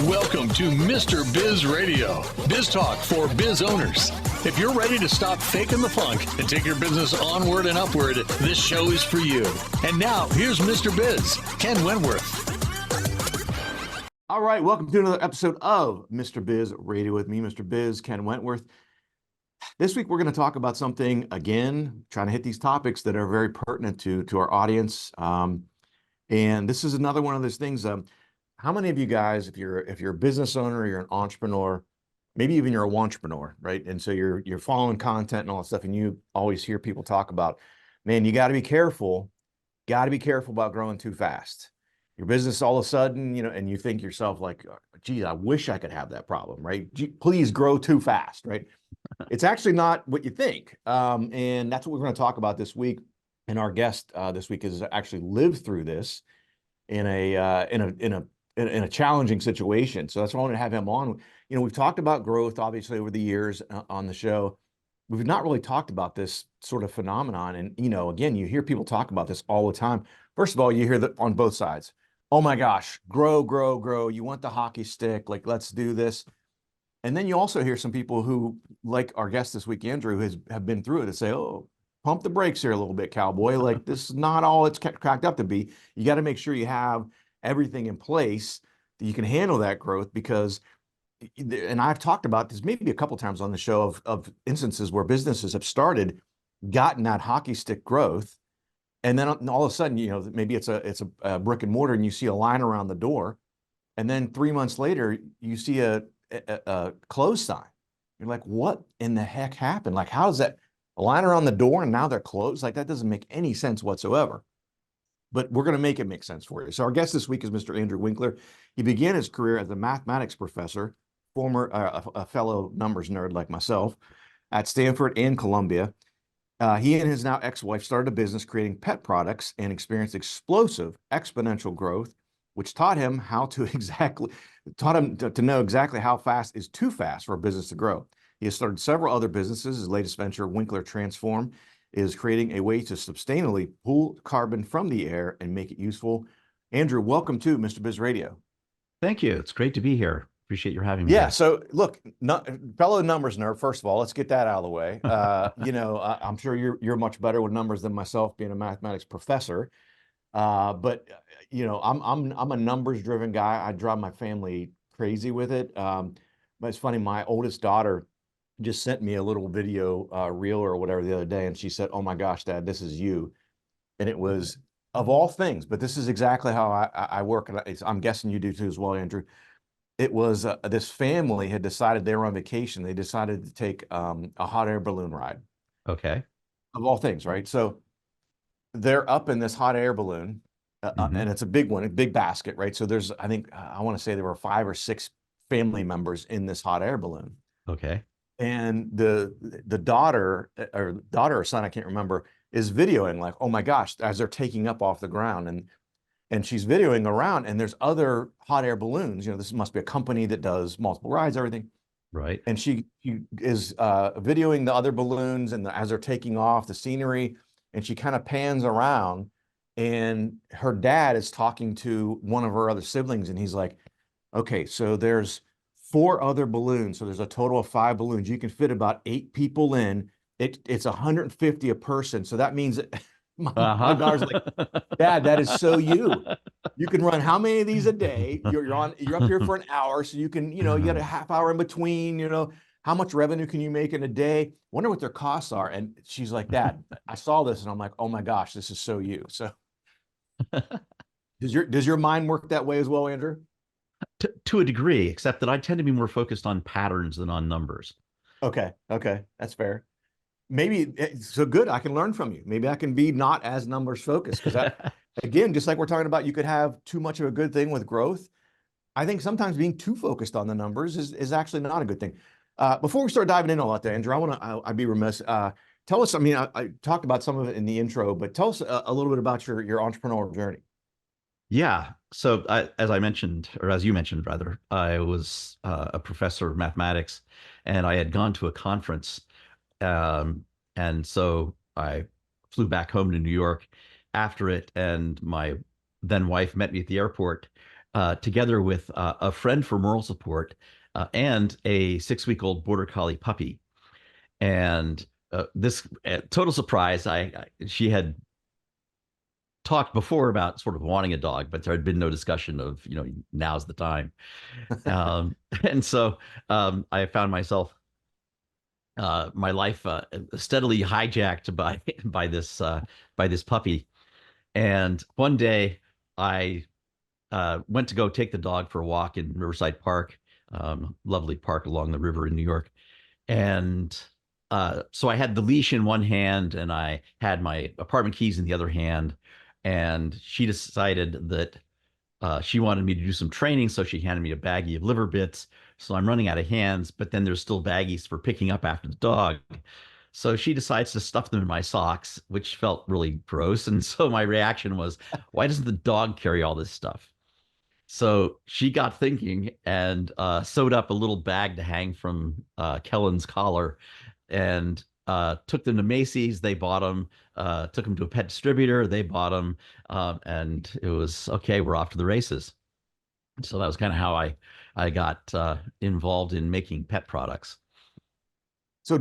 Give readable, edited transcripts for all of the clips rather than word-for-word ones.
Welcome to Mr. Biz Radio, biz talk for biz owners. If you're ready to stop faking the funk and take your business onward and upward, this show is for you. And now, here's Mr. Biz, Ken Wentworth. All right, welcome to another episode of Mr. Biz Radio with me, Mr. Biz, Ken Wentworth. This week, we're going to talk about something, again, trying to hit these topics that are very pertinent to our audience. And this is another one of those things. How many of you guys, if you're a business owner, you're an entrepreneur, maybe even you're a wantrepreneur, right? And so you're following content and all that stuff, and you always hear people talk about, man, you got to be careful about growing too fast. Your business all of a sudden, and you think yourself like, gee, I wish I could have that problem, right? Please grow too fast, right? It's actually not what you think. And that's what we're going to talk about this week. And our guest this week has actually lived through this in a challenging situation. So that's why I wanted to have him on. We've talked about growth, obviously, over the years on the show. We've not really talked about this sort of phenomenon. And, again, you hear people talk about this all the time. First of all, you hear that on both sides. Oh my gosh, grow, grow, grow. You want the hockey stick, like, let's do this. And then you also hear some people who, like our guest this week, Andrew, have been through it and say, oh, pump the brakes here a little bit, cowboy. Like, this is not all it's cracked up to be. You got to make sure you have everything in place that you can handle that growth, because, and I've talked about this maybe a couple of times on the show of instances where businesses have gotten that hockey stick growth, and then all of a sudden, maybe it's a brick and mortar and you see a line around the door, and then 3 months later you see a closed sign. You're like, what in the heck happened? Like, how is that a line around the door and now they're closed? Like, that doesn't make any sense whatsoever. But we're going to make it make sense for you. So our guest this week is Mr. Andrew Winkler. He began his career as a mathematics professor, a fellow numbers nerd like myself, at Stanford and Columbia. He and his now ex-wife started a business creating pet products and experienced explosive exponential growth, which taught him to know exactly how fast is too fast for a business to grow. He has started several other businesses. His latest venture, Winkler Transform, is creating a way to sustainably pull carbon from the air and make it useful. Andrew, welcome to Mr. Biz Radio. Thank you. It's great to be here. Appreciate your having me. Yeah. So look, fellow numbers nerd, first of all, let's get that out of the way. I'm sure you're much better with numbers than myself, being a mathematics professor. But I'm a numbers driven guy. I drive my family crazy with it. But it's funny, my oldest daughter just sent me a little video reel or whatever the other day, and she said, oh my gosh, Dad, this is you. And it was, of all things, but this is exactly how I work, and I'm guessing you do too as well, Andrew. It was this family had decided they were on vacation. They decided to take a hot air balloon ride. Okay. Of all things, right? So they're up in this hot air balloon, and it's a big one, a big basket, right? So there's, I think, I want to say there were 5 or 6 family members in this hot air balloon. Okay. And the daughter or son, I can't remember, is videoing, like, oh my gosh, as they're taking up off the ground, and she's videoing around, and there's other hot air balloons. This must be a company that does multiple rides, everything. Right. And she is videoing the other balloons and as they're taking off, the scenery, and she kind of pans around, and her dad is talking to one of her other siblings, and he's like, okay, so there's 4 other balloons. So there's a total of 5 balloons. You can fit about 8 people in. It's 150 a person. So that means that my daughter's like, Dad, that is so you. You can run how many of these a day? You're up here for an hour. So you can, you get a half hour in between, how much revenue can you make in a day? Wonder what their costs are. And she's like, Dad, I saw this and I'm like, oh my gosh, this is so you. So does your mind work that way as well, Andrew? To a degree, except that I tend to be more focused on patterns than on numbers. Okay. That's fair. Maybe, so good, I can learn from you. Maybe I can be not as numbers focused, because again, just like we're talking about, you could have too much of a good thing with growth. I think sometimes being too focused on the numbers is actually not a good thing. Before we start diving into all that, Andrew, I'd be remiss. Tell us, I talked about some of it in the intro, but tell us a little bit about your entrepreneurial journey. Yeah. So as you mentioned, rather, I was a professor of mathematics, and I had gone to a conference. And so I flew back home to New York after it, and my then wife met me at the airport, together with a friend for moral support and a 6-week-old border collie puppy. And this total surprise, she had talked before about sort of wanting a dog, but there had been no discussion of, now's the time. And so I found myself, my life steadily hijacked by this puppy. And one day I went to go take the dog for a walk in Riverside Park, lovely park along the river in New York. And so I had the leash in one hand and I had my apartment keys in the other hand. And she decided that she wanted me to do some training. So she handed me a baggie of liver bits. So I'm running out of hands, but then there's still baggies for picking up after the dog. So she decides to stuff them in my socks, which felt really gross. And so my reaction was, why doesn't the dog carry all this stuff? So she got thinking and sewed up a little bag to hang from Kellen's collar and took them to Macy's. They bought them, took them to a pet distributor. They bought them. And it was, okay, we're off to the races. So that was kind of how I got involved in making pet products. So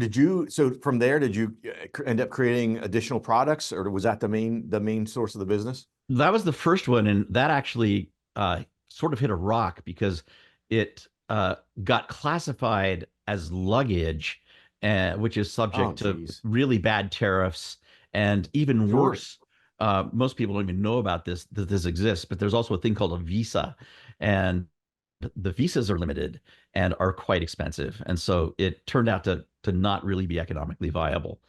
from there, did you end up creating additional products, or was that the main source of the business? That was the first one. And that actually sort of hit a rock because it got classified as luggage, which is subject to really bad tariffs. And even worse, most people don't even know about that this exists, but there's also a thing called a visa. And the visas are limited and are quite expensive. And so it turned out to not really be economically viable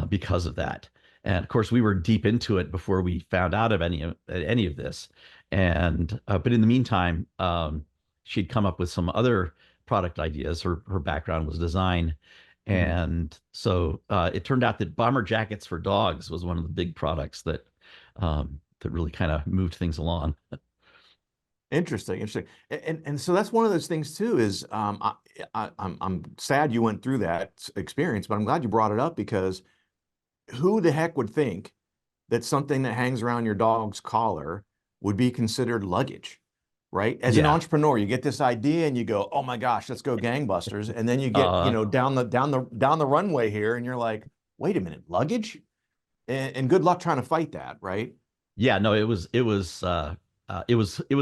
because of that. And of course, we were deep into it before we found out of any of this. And but in the meantime, she'd come up with some other product ideas. Her background was design. And so it turned out that bomber jackets for dogs was one of the big products that really kind of moved things along. Interesting. And so that's one of those things too, is I'm sad you went through that experience, but I'm glad you brought it up, because who the heck would think that something that hangs around your dog's collar would be considered luggage, right? As an entrepreneur, you get this idea and you go, oh my gosh, let's go gangbusters. And then you get, down the runway here and you're like, wait a minute, luggage? And good luck trying to fight that, right? Yeah, no, it was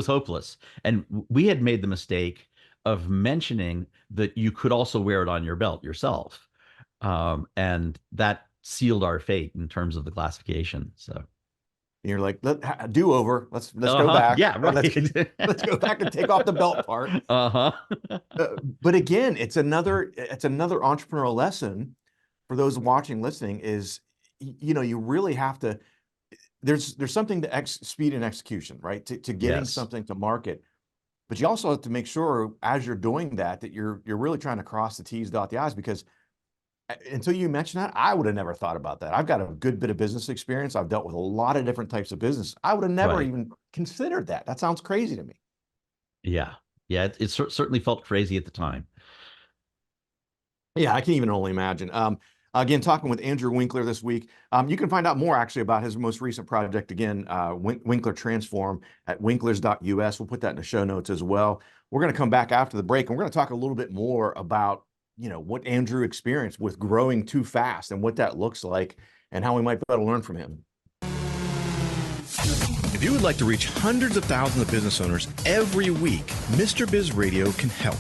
hopeless. And we had made the mistake of mentioning that you could also wear it on your belt yourself. And that sealed our fate in terms of the classification. So you're like, do over. Let's go back. Yeah, right. Let's go back and take off the belt part. But again, it's another entrepreneurial lesson for those watching, listening, is, you really have to, there's something to speed and execution, right? To getting something to market. But you also have to make sure as you're doing that you're really trying to cross the T's, dot the I's, because until you mentioned that, I would have never thought about that. I've got a good bit of business experience. I've dealt with a lot of different types of business. I would have never even considered that. That sounds crazy to me. Yeah. It certainly felt crazy at the time. Yeah, I can even only imagine. Again, talking with Andrew Winkler this week. You can find out more actually about his most recent project, again, Winkler Transform, at winklers.us. We'll put that in the show notes as well. We're going to come back after the break, and we're going to talk a little bit more about what Andrew experienced with growing too fast and what that looks like and how we might be able to learn from him. If you would like to reach hundreds of thousands of business owners every week, Mr. Biz Radio can help.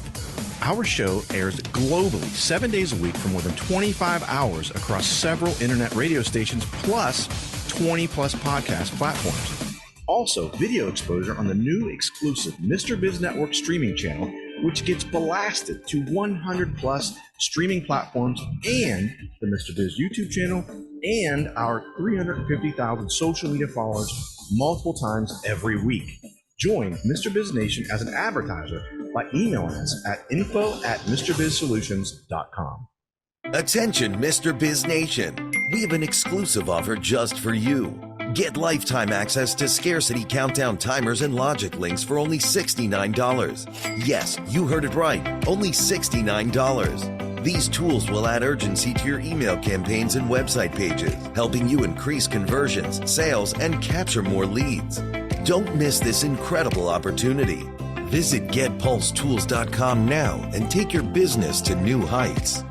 Our show airs globally 7 days a week for more than 25 hours across several internet radio stations, plus 20 plus podcast platforms. Also, video exposure on the new exclusive Mr. Biz Network streaming channel, which gets blasted to 100 plus streaming platforms, and the Mr. Biz YouTube channel, and our 350,000 social media followers multiple times every week. Join Mr. Biz Nation as an advertiser by emailing us at info@MrBizSolutions.com. Attention, Mr. Biz Nation. We have an exclusive offer just for you. Get lifetime access to scarcity countdown timers and logic links for only $69. Yes, you heard it right. Only $69. These tools will add urgency to your email campaigns and website pages, helping you increase conversions, sales, and capture more leads. Don't miss this incredible opportunity. Visit getpulsetools.com now and take your business to new heights.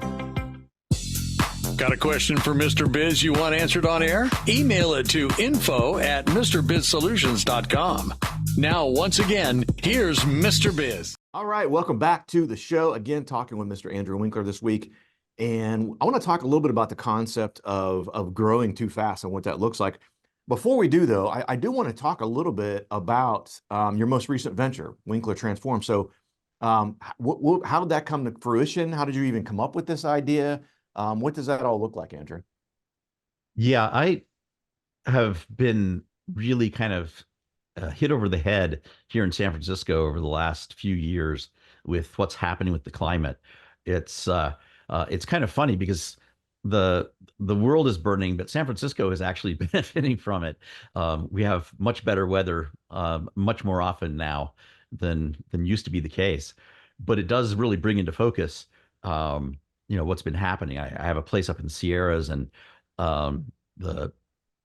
Got a question for Mr. Biz you want answered on air? Email it to info@mrbizsolutions.com. Now, once again, here's Mr. Biz. All right, welcome back to the show. Again, talking with Mr. Andrew Winkler this week. And I want to talk a little bit about the concept of growing too fast and what that looks like. Before we do, though, I do want to talk a little bit about your most recent venture, Winkler Transform. So how did that come to fruition? How did you even come up with this idea? What does that all look like, Andrew? Yeah, I have been really kind of hit over the head here in San Francisco over the last few years with what's happening with the climate. It's kind of funny because the world is burning, but San Francisco is actually benefiting from it. We have much better weather much more often now than used to be the case. But it does really bring into focus what's been happening. I have a place up in the Sierras, and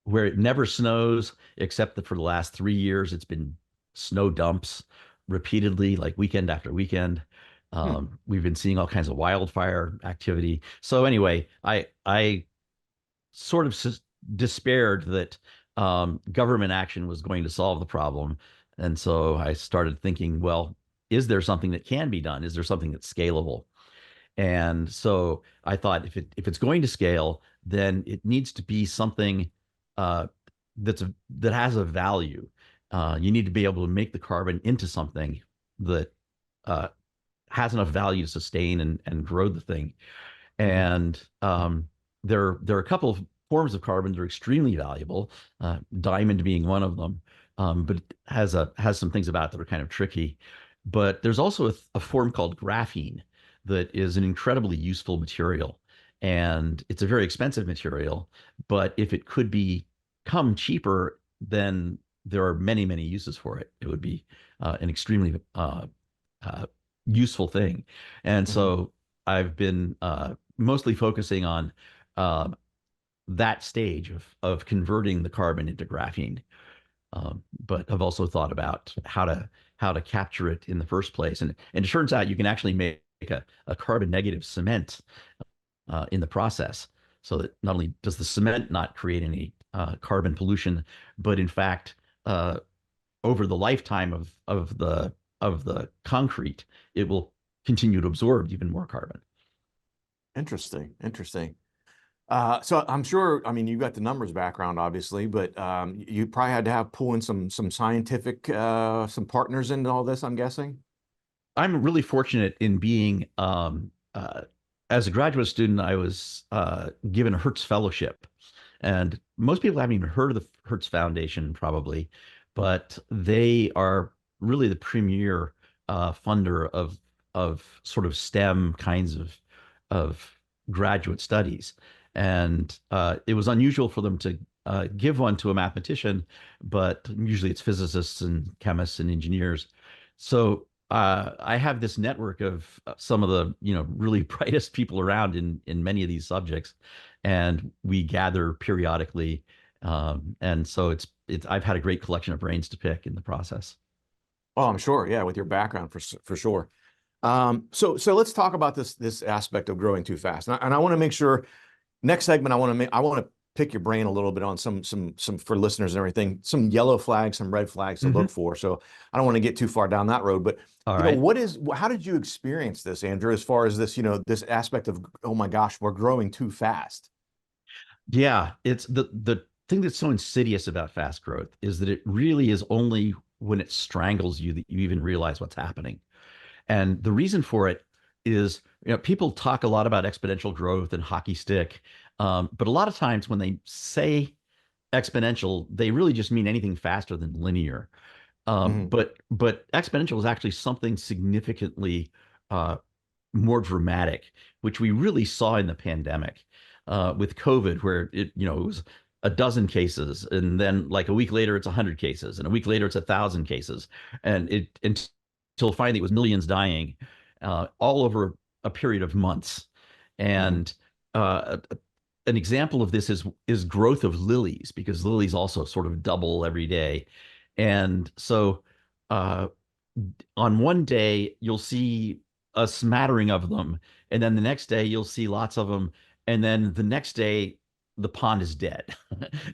where it never snows, except that for the last 3 years, it's been snow dumps repeatedly, like weekend after weekend. We've been seeing all kinds of wildfire activity. So anyway, I sort of despaired that government action was going to solve the problem. And so I started thinking, well, is there something that can be done? Is there something that's scalable? And so I thought if it's going to scale, then it needs to be something that has a value. You need to be able to make the carbon into something that has enough value to sustain and grow the thing. And there are a couple of forms of carbon that are extremely valuable, diamond being one of them, but it has some things about it that are kind of tricky. But there's also a form called graphene that is an incredibly useful material. And it's a very expensive material, but if it could become cheaper, then there are many, many uses for it. It would be an extremely useful thing. And so I've been mostly focusing on that stage of converting the carbon into graphene. But I've also thought about how to capture it in the first place. And it turns out you can actually make a carbon negative cement in the process, so that not only does the cement not create any carbon pollution, but in fact, over the lifetime of the concrete, it will continue to absorb even more carbon. Interesting. So I'm sure, I mean, you've got the numbers background, obviously, but you probably had to pull in some scientific, some partners into all this, I'm guessing. I'm really fortunate in being, as a graduate student, I was given a Hertz Fellowship. And most people haven't even heard of the Hertz Foundation, probably, but they are really the premier funder of sort of STEM kinds of graduate studies. And it was unusual for them to give one to a mathematician, but usually it's physicists and chemists and engineers. So I have this network of some of the really brightest people around in many of these subjects, and we gather periodically. And so I've had a great collection of brains to pick in the process. Oh, I'm sure. Yeah, with your background for sure. So let's talk about this aspect of growing too fast. And I want to make sure next segment I want to pick your brain a little bit on some for listeners and everything, some yellow flags, some red flags to look for. So I don't want to get too far down that road, but how did you experience this, Andrew, as far as this, this aspect of, oh my gosh, we're growing too fast? Yeah, it's the thing that's so insidious about fast growth is that it really is only when it strangles you that you even realize what's happening. And the reason for it is, people talk a lot about exponential growth and hockey stick, but a lot of times when they say exponential, they really just mean anything faster than linear. But exponential is actually something significantly more dramatic, which we really saw in the pandemic with COVID, where it was a dozen cases, and then like a week later it's 100 cases, and a week later it's 1,000 cases, and until finally it was millions dying all over a period of months. And an example of this is growth of lilies, because lilies also sort of double every day. And so on one day, you'll see a smattering of them. And then the next day, you'll see lots of them. And then the next day, the pond is dead.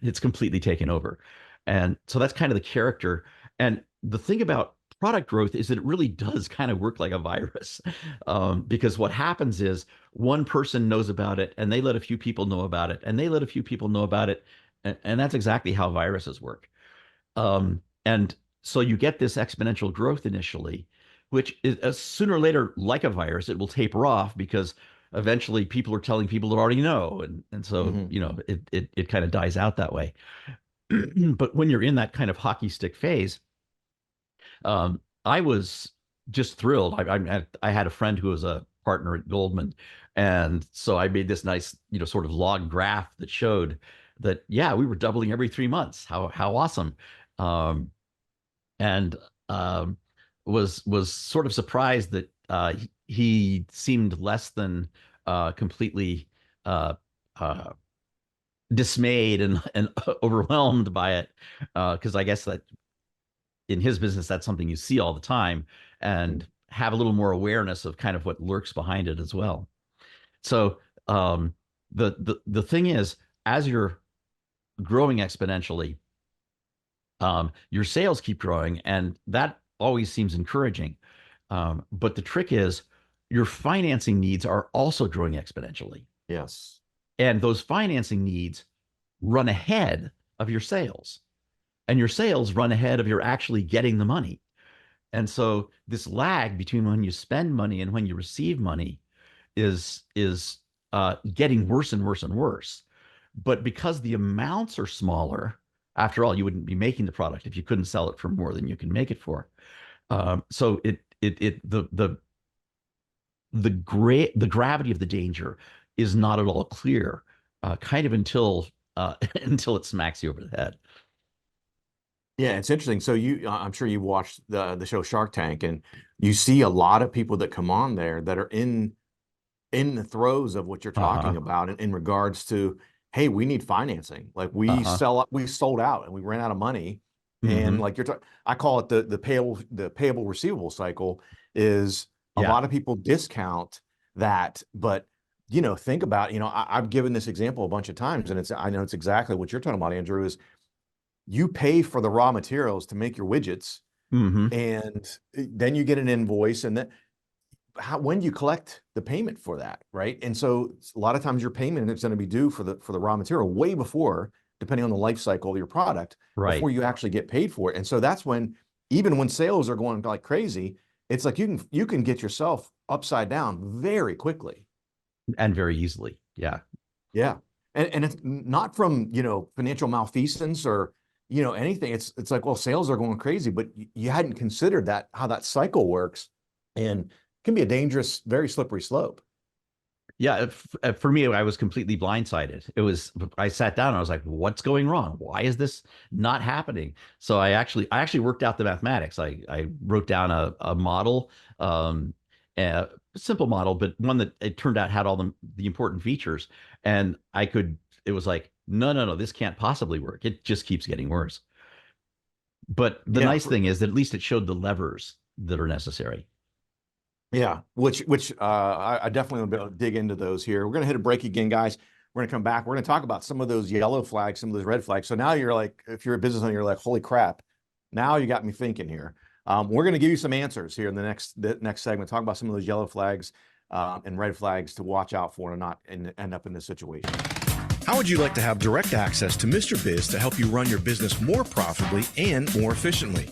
It's completely taken over. And so that's kind of the character. And the thing about product growth is that it really does kind of work like a virus. Because what happens is one person knows about it and they let a few people know about it and they let a few people know about it. And that's exactly how viruses work. And so you get this exponential growth initially, which is sooner or later, like a virus, it will taper off because eventually people are telling people that already know. And so, it kind of dies out that way. But when you're in that kind of hockey stick phase, I was just thrilled. I had a friend who was a partner at Goldman. And so I made this nice, sort of log graph that showed that, yeah, we were doubling every 3 months. How awesome. And was sort of surprised that he seemed less than completely dismayed and overwhelmed by it, because I guess that in his business that's something you see all the time, and have a little more awareness of kind of what lurks behind it as well. So the thing is, as you're growing exponentially, your sales keep growing, and that always seems encouraging. But the trick is your financing needs are also growing exponentially. Yes. And those financing needs run ahead of your sales, and your sales run ahead of your actually getting the money. And so this lag between when you spend money and when you receive money is getting worse and worse and worse. But because the amounts are smaller, after all, you wouldn't be making the product if you couldn't sell it for more than you can make it for. So the gravity of the danger is not at all clear, kind of until it smacks you over the head. Yeah, it's interesting. So I'm sure you watched the show Shark Tank, and you see a lot of people that come on there that are in the throes of what you're talking about in regards to, hey, we need financing. Like we sold out and we ran out of money. And like I call it the payable receivable cycle. Is a lot of people discount that, but think about, I've given this example a bunch of times, and I know it's exactly what you're talking about, Andrew, is you pay for the raw materials to make your widgets, and then you get an invoice, and then when do you collect the payment for that, right? And so a lot of times your payment is going to be due for the raw material way before, depending on the life cycle of your product, before you actually get paid for it. And so that's when, even when sales are going like crazy, it's like you can get yourself upside down very quickly and very easily. Yeah. And it's not from financial malfeasance or anything. It's like, well, sales are going crazy, but you hadn't considered that, how that cycle works, and it can be a dangerous, very slippery slope. Yeah, for me, I was completely blindsided. I sat down and I was like, what's going wrong? Why is this not happening? So I actually worked out the mathematics. I wrote down a model, a simple model, but one that it turned out had all the important features. And it was like, no, this can't possibly work. It just keeps getting worse. But the nice thing is that at least it showed the levers that are necessary. Yeah, which I definitely will dig into those here. We're going to hit a break again, guys. We're going to come back. We're going to talk about some of those yellow flags, some of those red flags. So now you're like, if you're a business owner, you're like, holy crap. Now you got me thinking here. We're going to give you some answers here in the next segment. Talk about some of those yellow flags and red flags to watch out for and not end up in this situation. How would you like to have direct access to Mr. Biz to help you run your business more profitably and more efficiently?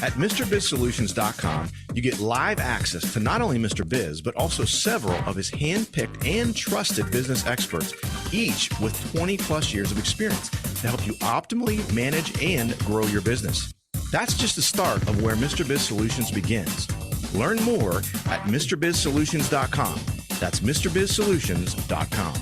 At MrBizSolutions.com, you get live access to not only Mr. Biz, but also several of his hand-picked and trusted business experts, each with 20 plus years of experience to help you optimally manage and grow your business. That's just the start of where Mr. Biz Solutions begins. Learn more at MrBizSolutions.com. That's MrBizSolutions.com.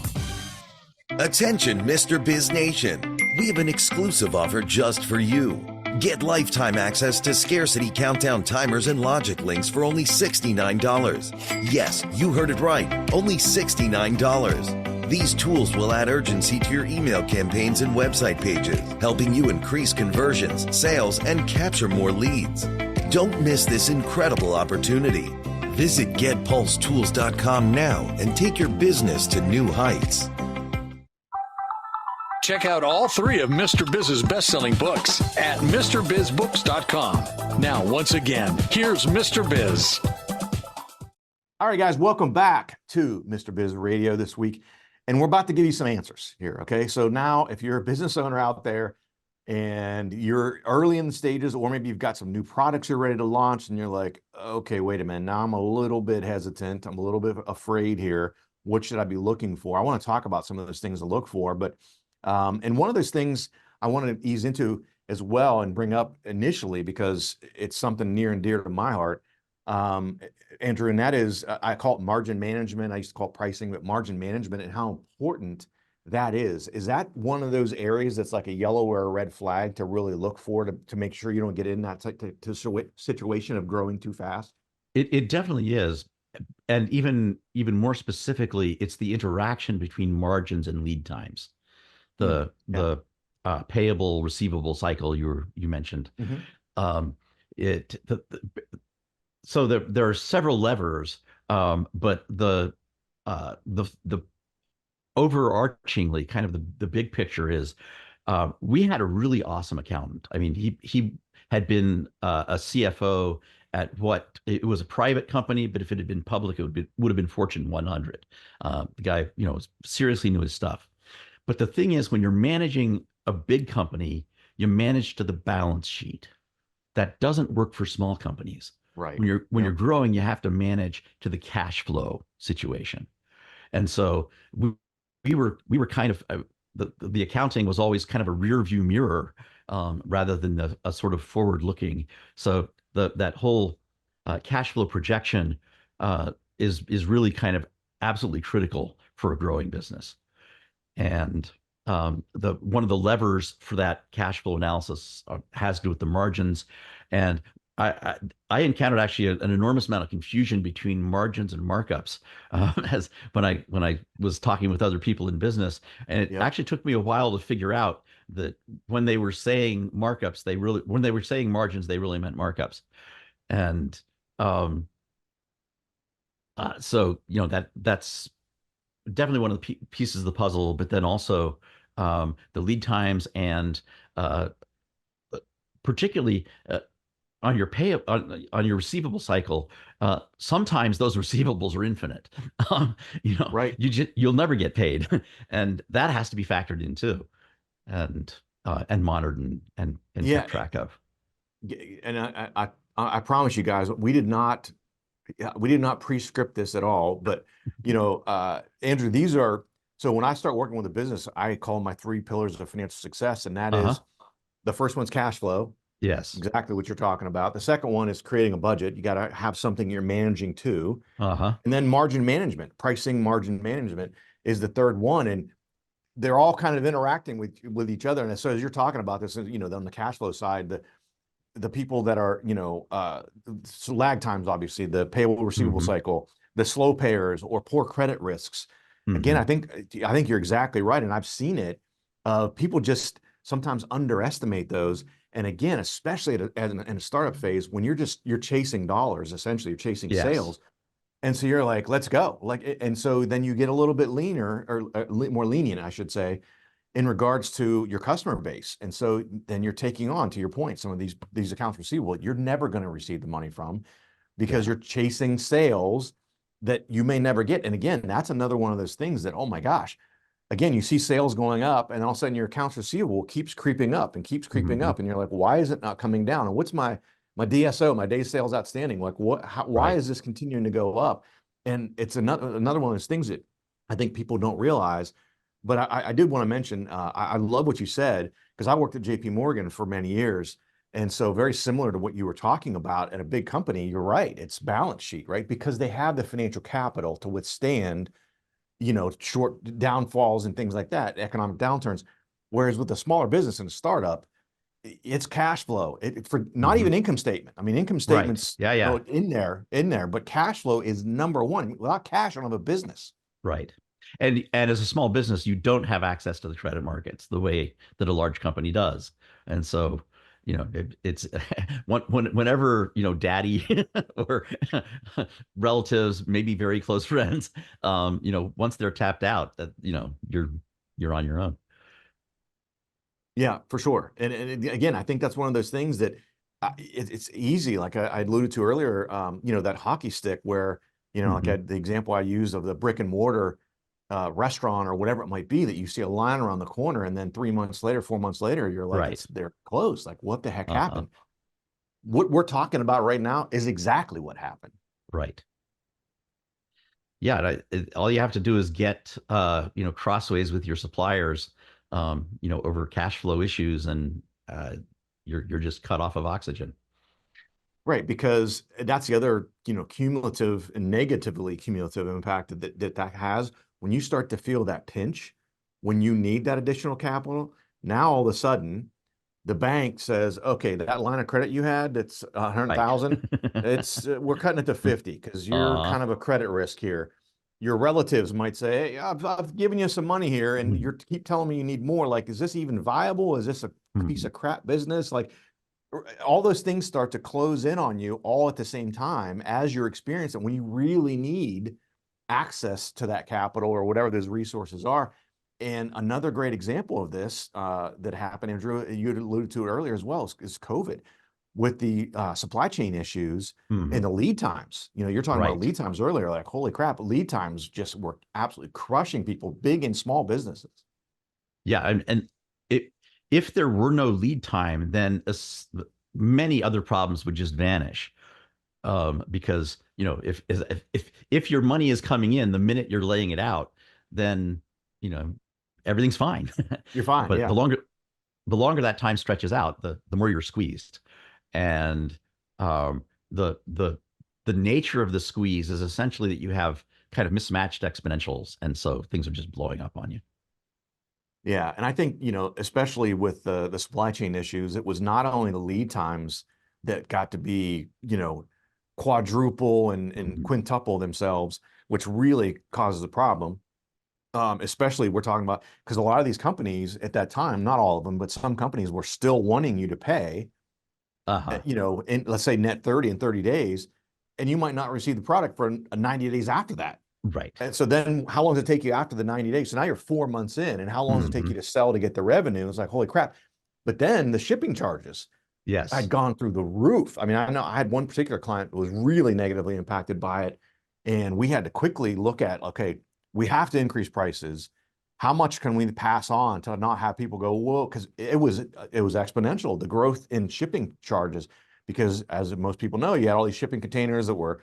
Attention, Mr. Biz Nation. We have an exclusive offer just for you. Get lifetime access to scarcity countdown timers and logic links for only $69. Yes, you heard it right. Only $69. These tools will add urgency to your email campaigns and website pages, helping you increase conversions, sales, and capture more leads. Don't miss this incredible opportunity. Visit getpulsetools.com now and take your business to new heights. Check out all 3 of Mr. Biz's best-selling books at MrBizBooks.com. Now, once again, here's Mr. Biz. All right, guys, welcome back to Mr. Biz Radio this week. And we're about to give you some answers here, okay? So now if you're a business owner out there and you're early in the stages, or maybe you've got some new products you're ready to launch and you're like, okay, wait a minute, now I'm a little bit hesitant. I'm a little bit afraid here. What should I be looking for? I want to talk about some of those things to look for, but and one of those things I want to ease into as well and bring up initially because it's something near and dear to my heart, Andrew, and that is, I call it margin management. I used to call it pricing, but margin management and how important that is. Is that one of those areas that's like a yellow or a red flag to really look for to make sure you don't get in that situation of growing too fast? It definitely is. And even more specifically, it's the interaction between margins and lead times. The payable receivable cycle you mentioned. Mm-hmm. So there are several levers, but the overarchingly kind of the big picture is we had a really awesome accountant. I mean, he had been a CFO at it was a private company, but if it had been public, would have been Fortune 100. The guy, seriously knew his stuff. But the thing is, when you're managing a big company, you manage to the balance sheet. That doesn't work for small companies. Right. When you're growing, you have to manage to the cash flow situation. And so we were kind of the accounting was always kind of a rear view mirror rather than a sort of forward looking. So that whole cash flow projection is really kind of absolutely critical for a growing business. And one of the levers for that cash flow analysis has to do with the margins. And I encountered actually an enormous amount of confusion between margins and markups as when I was talking with other people in business, and it actually took me a while to figure out that when they were saying markups, when they were saying margins, they really meant markups, and so that's definitely one of the pieces of the puzzle. But then also the lead times and particularly on your on your receivable cycle, sometimes those receivables are infinite. Right? You'll never get paid, and that has to be factored in too, and monitored and kept track of. And I promise you guys, we did not pre-script this at all. But Andrew, these are so when I start working with a business, I call my 3 pillars of financial success, and that is the first one's cash flow. Yes. Exactly what you're talking about. The second one is creating a budget. You got to have something you're managing to. And then margin management, pricing, margin management is the third one. And they're all kind of interacting with each other. And so as you're talking about this, on the cash flow side, the people that are, lag times, obviously, the payable receivable cycle, the slow payers or poor credit risks. Again, I think you're exactly right. And I've seen it. People just sometimes underestimate those. And again, especially in a startup phase, when you're chasing dollars, essentially you're chasing sales. And so you're like, let's go. And so then you get a little bit leaner or more lenient, I should say, in regards to your customer base. And so then you're taking on, to your point, some of these accounts receivable, you're never going to receive the money from because you're chasing sales that you may never get. And again, that's another one of those things that, oh my gosh, again, you see sales going up and all of a sudden your accounts receivable keeps creeping up and keeps creeping up. And you're like, why is it not coming down? And what's my DSO, my days sales outstanding? Like why is this continuing to go up? And it's another one of those things that I think people don't realize. But I did want to mention, I love what you said, because I worked at JP Morgan for many years. And so very similar to what you were talking about at a big company, you're right. It's balance sheet, right? Because they have the financial capital to withstand short downfalls and things like that, economic downturns. Whereas with a smaller business and a startup, it's cash flow. It's for not even income statement. I mean, income statements in there, but cash flow is number one. Without cash, I don't have a business. Right. And as a small business, you don't have access to the credit markets the way that a large company does. And so, it's whenever, daddy or relatives, maybe very close friends, once they're tapped out, that, you're on your own. Yeah, for sure. And again, I think that's one of those things that it's easy. Like I alluded to earlier, that hockey stick where, like the example I used of the brick and mortar restaurant or whatever it might be, that you see a line around the corner, and then 3 months later, 4 months later, you're like, Right. they're closed. Like, what the heck Uh-huh. happened? What we're talking about right now is exactly what happened. Right. Yeah. All you have to do is get, crossways with your suppliers, over cash flow issues, and you're just cut off of oxygen. Right, because that's the other, cumulative and negatively cumulative impact that has when you start to feel that pinch, when you need that additional capital. Now all of a sudden, the bank says, "Okay, that line of credit you had, that's Right. 100,000. It's we're cutting it to 50 because you're Uh, kind of a credit risk here." Your relatives might say, "Hey, I've given you some money here, and you keep telling me you need more. Like, is this even viable? Is this a piece of crap business?" Like, all those things start to close in on you all at the same time as you're experiencing when you really need access to that capital or whatever those resources are. And another great example of this that happened, Andrew, you had alluded to it earlier as well, is COVID with the supply chain issues and the lead times. You're talking about Right. lead times earlier, like, holy crap, lead times just were absolutely crushing people, big and small businesses. Yeah. And it, if there were no lead time, then many other problems would just vanish. Because, if your money is coming in the minute you're laying it out, then, everything's fine. You're fine, But yeah. the longer that time stretches out, the more you're squeezed. And the the nature of the squeeze is essentially that you have kind of mismatched exponentials, and so things are just blowing up on you. Yeah, and I think, especially with the supply chain issues, it was not only the lead times that got to be, quadruple and Mhm. quintuple themselves, which really causes a problem. Especially we're talking about because a lot of these companies at that time, not all of them, but some companies were still wanting you to pay, Uh-huh. in let's say net 30 in 30 days, and you might not receive the product for 90 days after that. Right. And so then how long does it take you after the 90 days? So now you're 4 months in, and how long does it take you Mhm. to sell to get the revenue? It's like, holy crap. But then the shipping charges had Yes. gone through the roof. I mean, I know I had one particular client who was really negatively impacted by it. And we had to quickly look at, okay, we have to increase prices. How much can we pass on to not have people go, whoa, because it was exponential, the growth in shipping charges. Because as most people know, you had all these shipping containers that were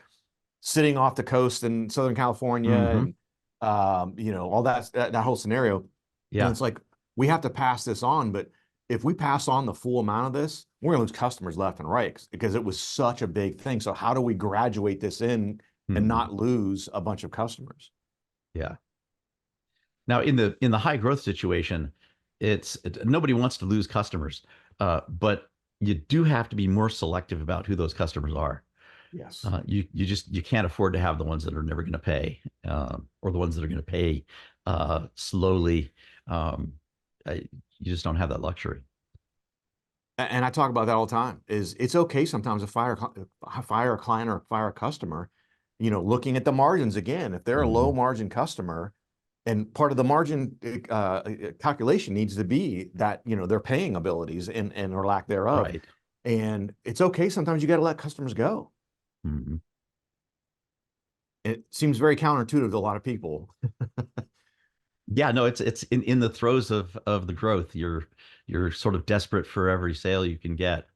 sitting off the coast in Southern California Hmm. and all that whole scenario. And Yeah. it's like we have to pass this on, but if we pass on the full amount of this, we're gonna lose customers left and right because it was such a big thing. So how do we graduate this in and Hmm. not lose a bunch of customers? Yeah. Now, in the high growth situation, nobody wants to lose customers, but you do have to be more selective about who those customers are. Yes. You can't afford to have the ones that are never going to pay, or the ones that are going to pay slowly. Um, you just don't have that luxury. And I talk about that all the time. Is it's okay sometimes to fire a client or fire a customer, looking at the margins again. If they're a low Hmm. margin customer, and part of the margin calculation needs to be that their paying abilities and or lack thereof. Right. And it's okay sometimes you got to let customers go. Hmm. It seems very counterintuitive to a lot of people. Yeah. No, it's in the throes of the growth. You're sort of desperate for every sale you can get.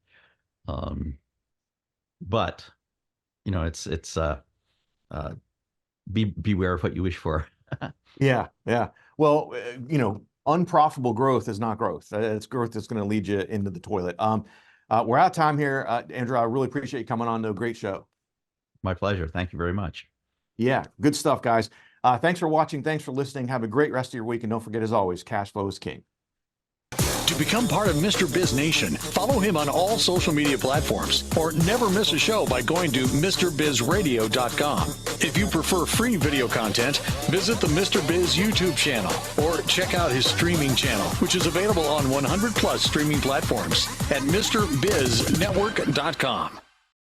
Um, but it's uh, beware of what you wish for. Yeah, yeah. Well, unprofitable growth is not growth. It's growth that's going to lead you into the toilet. We're out of time here, Andrew. I really appreciate you coming on to a great show. My pleasure. Thank you very much. Yeah, good stuff, guys. Thanks for watching. Thanks for listening. Have a great rest of your week, and don't forget, as always, cash flow is king. To become part of Mr. Biz Nation, follow him on all social media platforms or never miss a show by going to MrBizRadio.com. If you prefer free video content, visit the Mr. Biz YouTube channel or check out his streaming channel, which is available on 100 plus streaming platforms at MrBizNetwork.com.